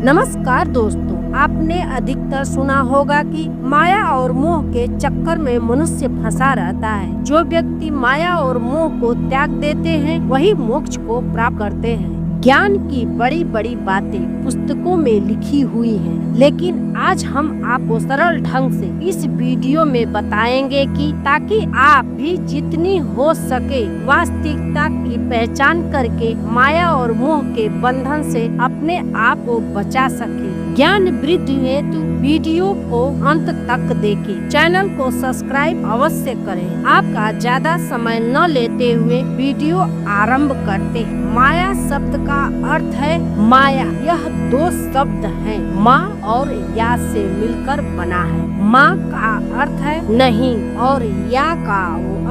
नमस्कार दोस्तों, आपने अधिकतर सुना होगा कि माया और मोह के चक्कर में मनुष्य फंसा रहता है। जो व्यक्ति माया और मोह को त्याग देते हैं वही मोक्ष को प्राप्त करते हैं। ज्ञान की बड़ी बड़ी बातें पुस्तकों में लिखी हुई हैं, लेकिन आज हम आपको सरल ढंग से इस वीडियो में बताएंगे कि ताकि आप भी जितनी हो सके वास्तविकता की पहचान करके माया और मोह के बंधन से अपने आप को बचा सके। ज्ञान वृद्धि हेतु वीडियो को अंत तक देखें। चैनल को सब्सक्राइब अवश्य करें। आपका ज्यादा समय न लेते हुए वीडियो आरंभ करते हैं। माया शब्द का अर्थ है माया। यह दो शब्द हैं, माँ और या से मिलकर बना है। माँ का अर्थ है नहीं और या का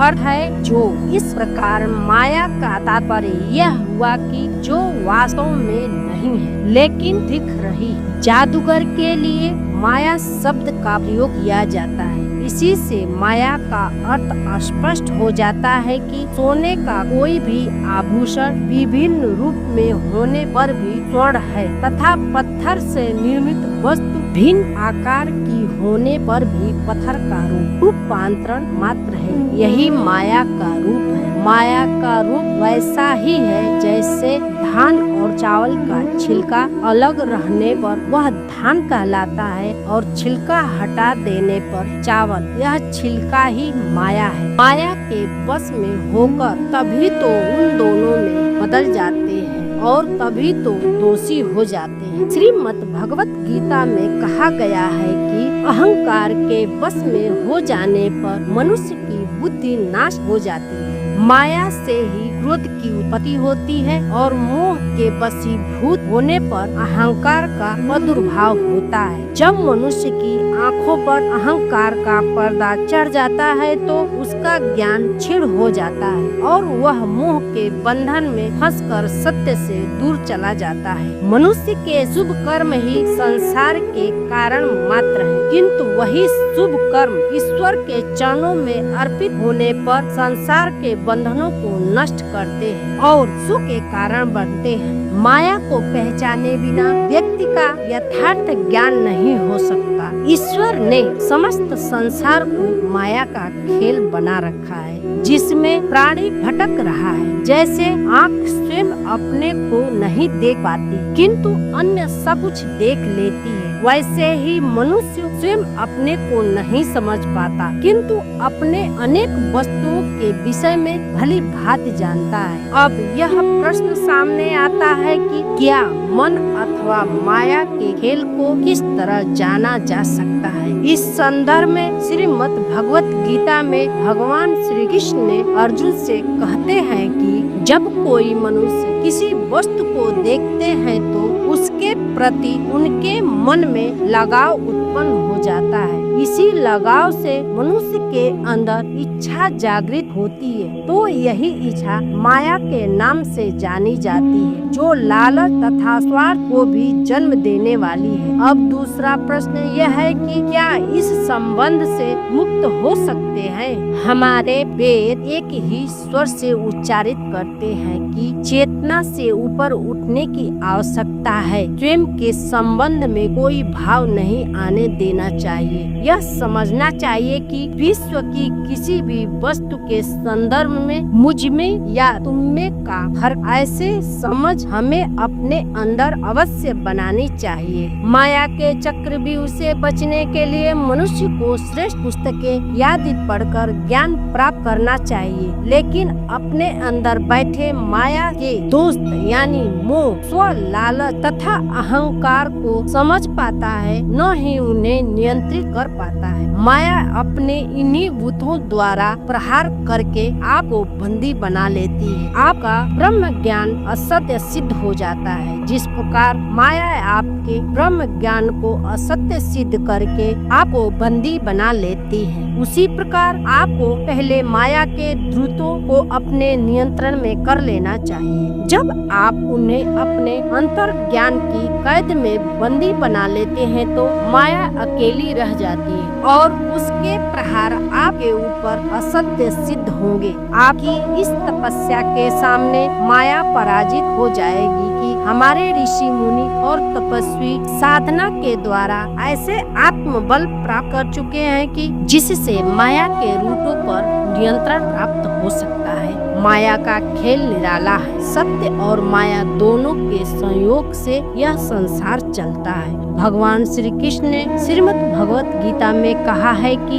अर्थ है जो। इस प्रकार माया का तात्पर्य यह हुआ कि जो वास्तव में नहीं है लेकिन दिख रही है। जादूगर के लिए माया शब्द का प्रयोग किया जाता है। इसी से माया का अर्थ स्पष्ट हो जाता है कि सोने का कोई भी आभूषण विभिन्न रूप में होने पर भी स्वर्ण है तथा पत्थर से निर्मित वस्तु भिन्न आकार की होने पर भी पत्थर का रूपांतरण मात्र है। यही माया का रूप है। माया का रूप वैसा ही है जैसे धान और चावल का छिलका अलग रहने पर वह धान कहलाता है और छिलका हटा देने पर चावल। यह छिलका ही माया है। माया के बस में होकर तभी तो उन दोनों में बदल जाते हैं और तभी तो दोषी हो जाते हैं। श्रीमद् भगवत गीता में कहा गया है कि अहंकार के बस में हो जाने पर मनुष्य की बुद्धि नाश हो जाती है। माया से ही क्रोध की उत्पत्ति होती है और मोह के वशीभूत होने पर अहंकार का प्रादुर्भाव होता है। जब मनुष्य की आंखों पर अहंकार का पर्दा चढ़ जाता है तो उसका ज्ञान क्षीण हो जाता है और वह मोह के बंधन में फंसकर सत्य से दूर चला जाता है। मनुष्य के शुभ कर्म ही संसार के कारण मात्र है, किंतु वही शुभ कर्म ईश्वर के चरणों में अर्पित होने पर संसार के बंधनों को नष्ट करते हैं और सुख के कारण बनते हैं। माया को पहचाने बिना व्यक्ति का यथार्थ ज्ञान नहीं हो सकता। ईश्वर ने समस्त संसार को माया का खेल बना रखा है जिसमें प्राणी भटक रहा है। जैसे आँख स्वयं अपने को नहीं देख पाती किंतु अन्य सब कुछ देख लेती है, वैसे ही मनुष्य स्वयं अपने को नहीं समझ पाता किंतु अपने अनेक वस्तुओं के विषय में भली भांति जानता है। अब यह प्रश्न सामने आता है कि क्या मन अथवा माया के खेल को किस तरह जाना जा सकता है। इस संदर्भ में श्रीमद् भगवत गीता में भगवान श्री कृष्ण ने अर्जुन से कहते हैं कि जब कोई मनुष्य किसी वस्तु को देखते हैं तो उसके प्रति उनके मन में लगाव उत्पन्न हो जाता है। इसी लगाव से मनुष्य के अंदर इच्छा जागृत होती है तो यही इच्छा माया के नाम से जानी जाती है जो लालच तथा स्वार्थ को भी जन्म देने वाली है। अब दूसरा प्रश्न यह है कि क्या इस संबंध से मुक्त हो सकते हैं। हमारे वेद एक ही स्वर से उच्चारित करते हैं कि चेतना से ऊपर उठने की आवश्यकता है। स्वयं के संबंध में कोई भाव नहीं आने देना चाहिए। यह समझना चाहिए कि विश्व की किसी भी वस्तु के संदर्भ में मुझ में या तुम में का फर्क ऐसे समझ हमें अपने अंदर अवश्य बनानी चाहिए। माया के चक्रव्यूह से बचने के लिए मनुष्य को श्रेष्ठ पुस्तकें याद पढ़कर ज्ञान प्राप्त करना चाहिए, लेकिन अपने अंदर बैठे माया के दोस्त यानी मोह, स्व लालच तथा अहंकार को समझ पाता है, न ही उन्हें नियंत्रित कर पाता है। माया अपने इन्हीं भूतों द्वारा प्रहार करके आपको बंदी बना लेती है। आपका ब्रह्म ज्ञान असत्य सिद्ध हो जाता है। जिस प्रकार माया आपके ब्रह्म ज्ञान को असत्य सिद्ध करके आपको बंदी बना लेती है, उसी प्रकार आपको पहले माया के दूतों को अपने नियंत्रण में कर लेना चाहिए। जब आप उन्हें अपने अंतर ज्ञान की कैद में बंदी बना लेते हैं तो माया अकेली रह जाती है और उसके प्रहार आपके ऊपर असत्य सिद्ध होंगे। आपकी इस तपस्या के सामने माया पराजित हो जाएगी कि हमारे ऋषि मुनि और तपस्वी साधना के द्वारा ऐसे आत्मबल प्राप्त कर चुके हैं कि जिससे माया के रूपों पर नियंत्रण प्राप्त हो सकता है। माया का खेल निराला है। सत्य और माया दोनों के संयोग से यह संसार चलता है। भगवान श्री कृष्ण ने श्रीमद् भगवत गीता में कहा है कि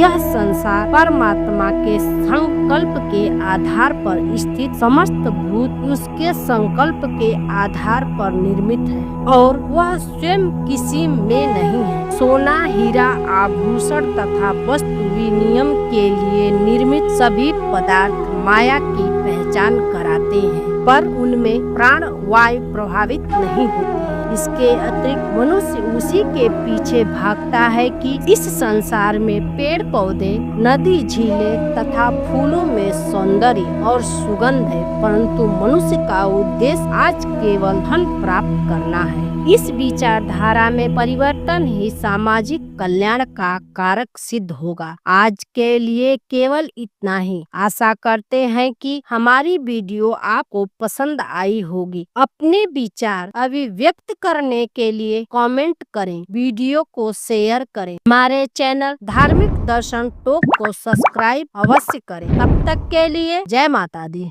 यह संसार परमात्मा के संकल्प के आधार पर स्थित, समस्त भूत उसके संकल्प के आधार पर निर्मित है और वह स्वयं किसी में नहीं है। सोना, हीरा, आभूषण तथा वस्तु विनिमय के लिए निर्मित सभी पदार्थ माया की पहचान कराते हैं, पर उनमें प्राण वायु प्रभावित नहीं होती है। इसके अतिरिक्त मनुष्य उसी के पीछे भागता है कि इस संसार में पेड़ पौधे, नदी, झीलें तथा फूलों में सौंदर्य और सुगंध है, परंतु मनुष्य का उद्देश्य आज केवल धन प्राप्त करना है। इस विचारधारा में परिवर्तन ही सामाजिक कल्याण का कारक सिद्ध होगा। आज के लिए केवल इतना ही। आशा करते हैं कि हमारी वीडियो आपको पसंद आई होगी। अपने विचार अभिव्यक्त करने के लिए कमेंट करें, वीडियो को शेयर करें, हमारे चैनल धार्मिक दर्शन टॉक को सब्सक्राइब अवश्य करें। तब तक के लिए जय माता दी।